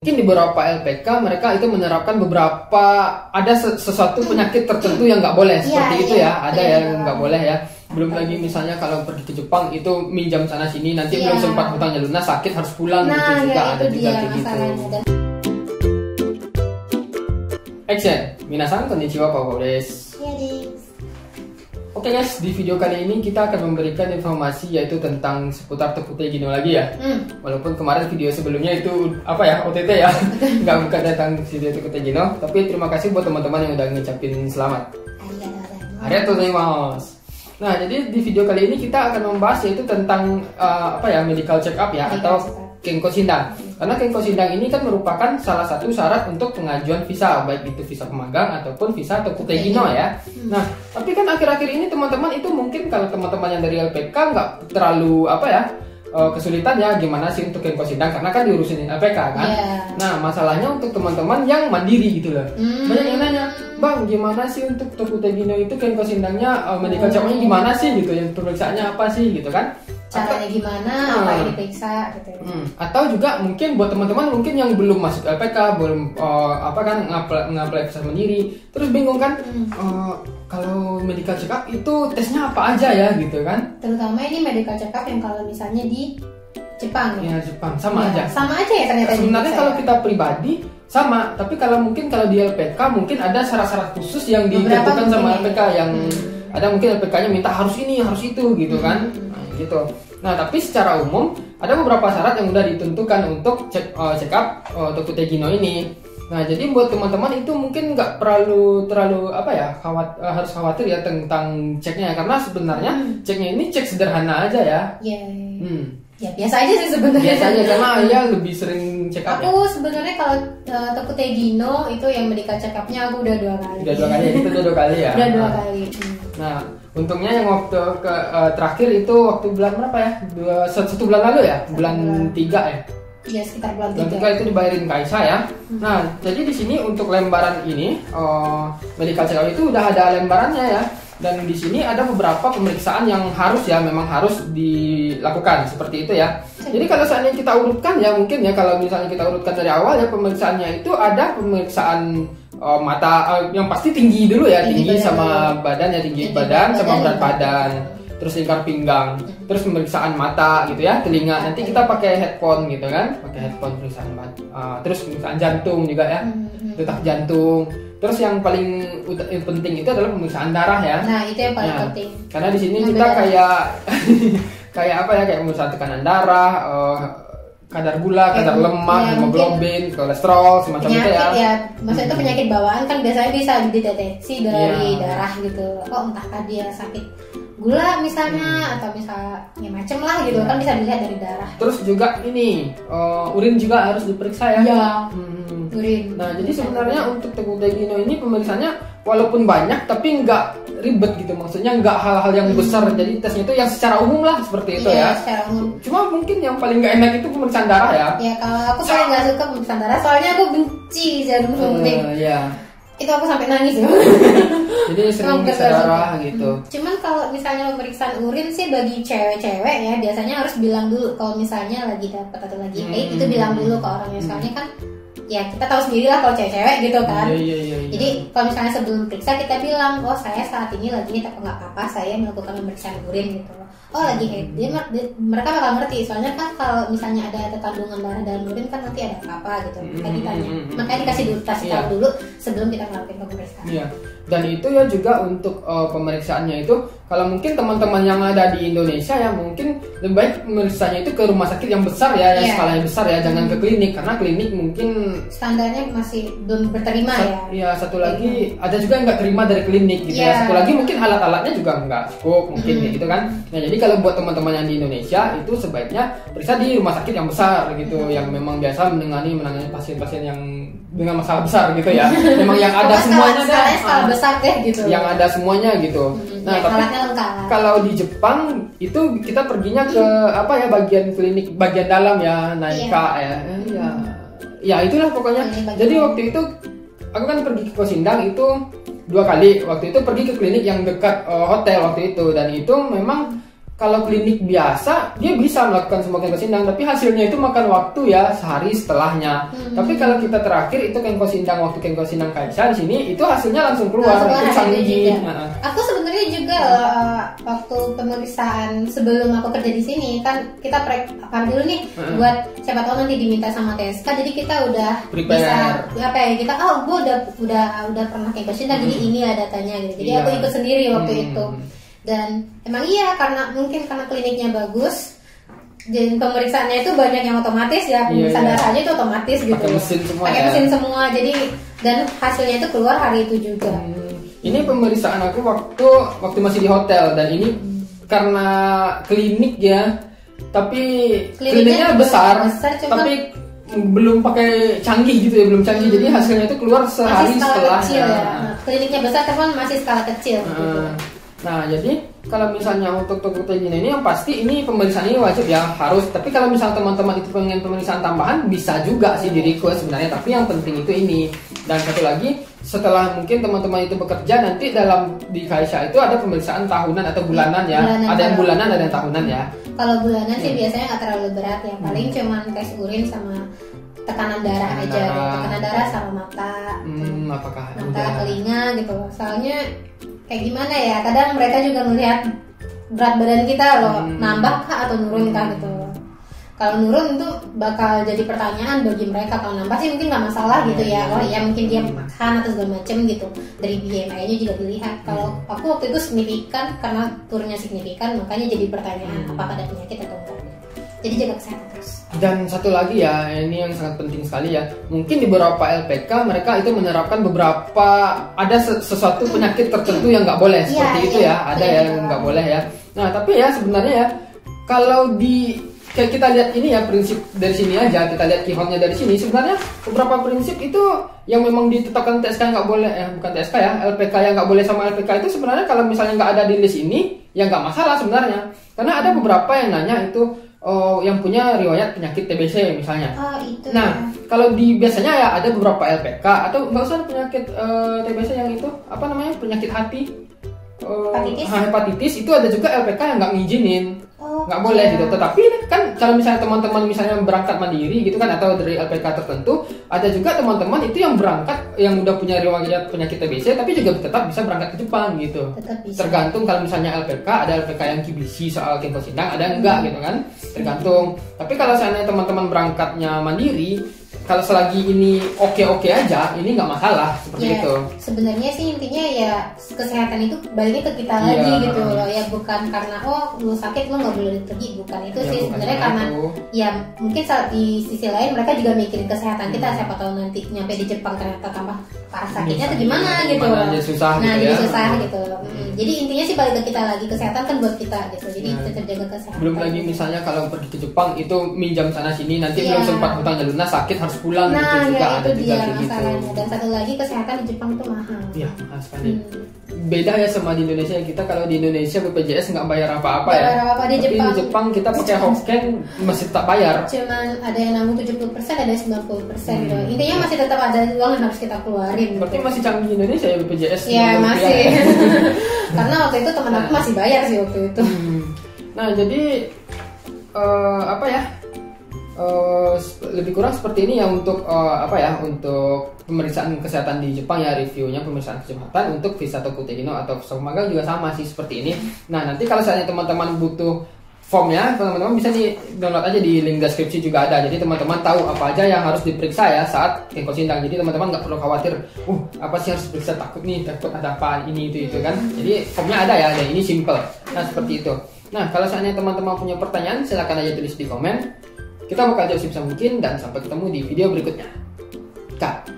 Mungkin di beberapa LPK mereka itu menerapkan beberapa ada sesuatu penyakit tertentu yang nggak boleh seperti itu ya, ada yang nggak boleh ya. Belum lagi misalnya kalau pergi ke Jepang itu minjam sana sini nanti belum sempat hutangnya lunas sakit harus pulang gitu juga ada juga kayak gitu. Action, minasan konnichiwa Papa desu. Oke guys, di video kali ini kita akan memberikan informasi yaitu tentang seputar Tokutei Gino lagi ya. Walaupun kemarin video sebelumnya itu apa ya, OTT ya, bukan tentang video Tokutei Gino. Tapi terima kasih buat teman-teman yang udah ngucapin selamat. Arigatou gozaimasu. Nah, jadi di video kali ini kita akan membahas yaitu tentang apa ya, medical check up ya, atau Kenko Shindang. Karena Kenko Shindang ini kan merupakan salah satu syarat untuk pengajuan visa, baik itu visa pemagang ataupun visa Tokutei Gino ya. Nah, tapi kan akhir-akhir ini teman-teman itu mungkin kalau teman-teman yang dari LPK nggak terlalu apa ya, kesulitan ya gimana sih untuk Kenko Shindang karena kan diurusin LPK kan. Nah, masalahnya untuk teman-teman yang mandiri gitu loh. Banyak yang nanya, "Bang, gimana sih untuk Tokutei Gino itu Kenko Shindangnya medical check-up-nya gimana sih gitu, yang pemeriksaannya apa sih gitu kan?" Caranya gimana, apa yang diperiksa gitu. Atau juga mungkin buat teman-teman mungkin yang belum masuk LPK, belum apa kan ngapply visa mandiri, terus bingung kan kalau medical check up itu tesnya apa aja ya gitu kan. Terutama ini medical check up yang kalau misalnya di Jepang ya. Jepang sama aja. Sama aja ya ternyata. Sebenarnya kalau kita pribadi sama, tapi kalau mungkin kalau di LPK mungkin ada syarat-syarat khusus yang ditentukan sama LPK yang ada mungkin LPK-nya minta harus ini, harus itu gitu kan. Gitu. Nah, tapi secara umum ada beberapa syarat yang udah ditentukan untuk check up Tokutei Gino ini. Nah, jadi buat teman-teman itu mungkin nggak terlalu apa ya, harus khawatir ya tentang ceknya, karena sebenarnya ceknya ini cek sederhana aja ya. Ya biasa aja sih sebenarnya. Biasa aja karena ya lebih sering check up. Aku sebenarnya kalau Tokutei Gino itu yang medical check up-nya aku udah 2 kali. Udah 2 kali, itu udah 2 kali ya. Udah 2 kali. Nah, untungnya yang waktu terakhir itu waktu bulan berapa ya? 1 bulan lalu ya? Bulan 3 ya? Iya, sekitar bulan 3. Bulan 3 itu dibayarin Kaisa ya. Nah, jadi di sini untuk lembaran ini medical check up itu udah ada lembarannya ya. Dan di sini ada beberapa pemeriksaan yang harus ya, memang harus dilakukan seperti itu ya. Jadi kalau seandainya kita urutkan ya, mungkin ya kalau misalnya kita urutkan dari awal ya, pemeriksaannya itu ada pemeriksaan mata yang pasti tinggi dulu ya, tinggi sama badan ya, tinggi badan sama berat badan, terus lingkar pinggang, terus pemeriksaan mata gitu ya, telinga nanti kita pakai headphone gitu kan, pakai headphone pemeriksaan terus pemeriksaan jantung juga ya, detak jantung. Terus yang paling penting itu adalah pemeriksaan darah ya. Nah, itu yang paling penting. Karena di sini kita kayak kayak apa ya, kayak pemeriksaan tekanan darah, kadar gula, kadar lemak, hemoglobin, kolesterol, semacam itu ya. Ya, maksudnya itu penyakit bawaan kan biasanya bisa dideteksi dari darah gitu. Oh, entahkah dia sakit gula misalnya atau misalnya macem lah gitu kan, bisa dilihat dari darah. Terus juga ini urin juga harus diperiksa ya. Iya. Urin. Nah, jadi sebenarnya untuk Tokutei Gino ini pemeriksaannya walaupun banyak tapi nggak ribet gitu, maksudnya nggak hal-hal yang besar. Jadi tesnya itu yang secara umum lah seperti itu ya. Secara umum. Cuma mungkin yang paling nggak enak itu pemeriksaan darah ya. Ya, kalau aku paling nggak suka pemeriksaan darah, soalnya aku benci jarum suntik. Itu aku sampai nangis. Jadi sering periksa darah gitu. Cuman kalau misalnya pemeriksaan urin sih bagi cewek-cewek ya, biasanya harus bilang dulu kalau misalnya lagi dapat atau lagi haid, itu bilang dulu ke orangnya, soalnya kan ya kita tahu sendiri lah kalau cewek-cewek gitu kan. Jadi kalau misalnya sebelum periksa kita bilang, oh saya saat ini lagi ini tapi nggak apa-apa, saya melakukan pemeriksaan urin gitu. Oh lagi haid, mereka bakal ngerti, soalnya kan kalau misalnya ada kandungan darah dalam urin kan nanti ada apa gitu, kita ditanya. Makanya dikasih tahu dulu sebelum kita melakukan pemeriksaan. Dan itu ya juga untuk pemeriksaannya itu, kalau mungkin teman-teman yang ada di Indonesia ya mungkin lebih baik pemeriksanya itu ke rumah sakit yang besar ya, yang skalanya besar ya, jangan ke klinik, karena klinik mungkin standarnya masih belum berterima ya. Iya, satu lagi ada juga yang nggak terima dari klinik gitu ya. Satu lagi mungkin alat-alatnya juga nggak cukup mungkin gitu kan. Nah, jadi kalau buat teman-teman yang di Indonesia itu sebaiknya periksa di rumah sakit yang besar gitu, yang memang biasa menangani pasien-pasien yang dengan masalah besar gitu ya. Memang yang ada semuanya skala besar deh gitu. Yang ada semuanya gitu. Nah, tapi kalau di Jepang itu kita perginya ke apa ya, bagian klinik bagian dalam ya, Naika ya itulah pokoknya. Jadi waktu itu aku kan pergi ke Koshindang itu 2 kali. Waktu itu pergi ke klinik yang dekat hotel waktu itu, dan itu memang kalau klinik biasa dia bisa melakukan semua kengkos sindang, tapi hasilnya itu makan waktu ya sehari setelahnya. Tapi kalau kita terakhir itu kengkos sindang, waktu kengkos sindang Kaisha di sini itu hasilnya langsung keluar. Itu canggih. Aku sebenarnya juga waktu pemeriksaan sebelum aku kerja di sini kan kita prepare dulu nih buat siapa tahu nanti diminta sama TSK, jadi kita udah bisa apa ya, kita gue udah pernah kengkos sindang jadi ini ya datanya gitu. Jadi aku ikut sendiri waktu itu. Dan emang iya karena kliniknya bagus dan pemeriksaannya itu banyak yang otomatis ya, pemeriksaan darahnya itu otomatis gitu. Pakai mesin semua jadi dan hasilnya itu keluar hari itu juga. Ini pemeriksaan aku waktu masih di hotel, dan ini karena klinik ya, tapi kliniknya besar tapi belum pakai canggih gitu ya, belum canggih. Jadi hasilnya itu keluar sehari setelahnya. Kliniknya besar tapi masih skala kecil gitu. Nah, jadi kalau misalnya untuk tokopedia ini yang pasti ini pemeriksaan ini wajib ya, harus. Tapi kalau misalnya teman-teman itu pengen pemeriksaan tambahan bisa juga sih di request sebenarnya, tapi yang penting itu ini. Dan satu lagi, setelah mungkin teman-teman itu bekerja nanti di Kaisha itu ada pemeriksaan tahunan atau bulanan ya. Ada yang bulanan, ada yang tahunan ya. Kalau bulanan sih biasanya nggak terlalu berat ya, paling cuman tes urin sama tekanan darah aja. Tekanan darah sama mata. Apakah mata, telinga gitu. Soalnya kayak gimana ya, kadang mereka juga melihat berat badan kita loh, nambah kah atau nurun kah gitu. Kalau nurun itu bakal jadi pertanyaan bagi mereka. Kalau nambah sih mungkin nggak masalah gitu ya. Oh ya mungkin dia makan atau segala macem gitu. Dari BMI-nya juga dilihat. Kalau aku waktu itu signifikan, karena turunnya signifikan, makanya jadi pertanyaan apakah ada penyakit atau enggak. Jadi jaga kesehatan terus. Dan satu lagi ya, ini yang sangat penting sekali ya. Mungkin di beberapa LPK mereka itu menerapkan beberapa ada sesuatu penyakit tertentu yang nggak boleh seperti itu ya. Ada yang nggak boleh ya. Nah tapi ya sebenarnya ya, kalau kayak kita lihat ini ya, prinsip dari sini aja, kita lihat keyhole-nya dari sini, sebenarnya beberapa prinsip itu yang memang ditetapkan TSK nggak boleh, bukan TSK ya, LPK yang nggak boleh sama LPK itu sebenarnya kalau misalnya nggak ada di list ini ya nggak masalah sebenarnya, karena ada beberapa yang nanya itu yang punya riwayat penyakit TBC misalnya. Itu nah kalau biasanya ya ada beberapa LPK atau nggak usah penyakit TBC yang itu apa namanya, penyakit hati, hepatitis itu ada juga LPK yang nggak ngizinin. Nggak boleh gitu. Tetapi kan kalau misalnya teman-teman misalnya berangkat mandiri gitu kan, atau dari LPK tertentu, ada juga teman-teman itu yang berangkat yang udah punya riwayat penyakit TBC tapi juga tetap bisa berangkat ke Jepang gitu. Tergantung kalau misalnya LPK, ada LPK yang kibisi soal kengkos sindang, ada enggak gitu kan, tergantung. Tapi kalau seandainya teman-teman berangkatnya mandiri, kalau selagi ini oke aja, ini nggak masalah seperti itu. Sebenarnya sih intinya ya kesehatan itu baliknya ke kita lagi gitu loh ya, bukan karena lu sakit lu nggak boleh pergi, bukan itu sih sebenarnya, karena ya mungkin di sisi lain mereka juga mikirin kesehatan kita, siapa tahu nanti nyampe di Jepang ternyata tambah parah sakitnya atau gimana gitu. Jadi susah gitu. Jadi intinya sih balik ke kita lagi, kesehatan kan buat kita gitu. Jadi tetap jaga kesehatan. Belum lagi misalnya kalau pergi ke Jepang itu minjam sana sini, nanti belum sempat hutangnya lunas, sakit harus pulang gitu juga, ada juga kayak gitu. Dan satu lagi kesehatan di Jepang itu mahal. Iya, mahal sekali. Beda ya sama di Indonesia. Kita kalau di Indonesia BPJS nggak bayar apa-apa ya. Tapi di Jepang kita pakai Hoken masih tak bayar. Cuman ada yang nanggung 70%, ada yang 90% gitu. Intinya masih tetap ada uang yang harus kita keluarin. Berarti masih canggih Indonesia ya BPJS. Iya masih. Karena waktu itu teman aku masih bayar sih waktu itu. Nah jadi apa ya? Lebih kurang seperti ini ya untuk untuk pemeriksaan kesehatan di Jepang ya, reviewnya pemeriksaan kesehatan untuk visa Tokutegino atau visa magang juga sama sih seperti ini. Nah nanti kalau misalnya teman-teman butuh formnya, teman-teman bisa di download aja di link deskripsi juga ada. Jadi teman-teman tahu apa aja yang harus diperiksa ya saat kengkos sindang. Jadi teman-teman nggak perlu khawatir, apa sih harus diperiksa, takut ada apa ini itu kan. Jadi formnya ada ya, dan ini simple. Nah seperti itu. Nah kalau seandainya teman-teman punya pertanyaan, silakan aja tulis di komen. Kita bakal jawab sebisa mungkin, dan sampai ketemu di video berikutnya. Kak.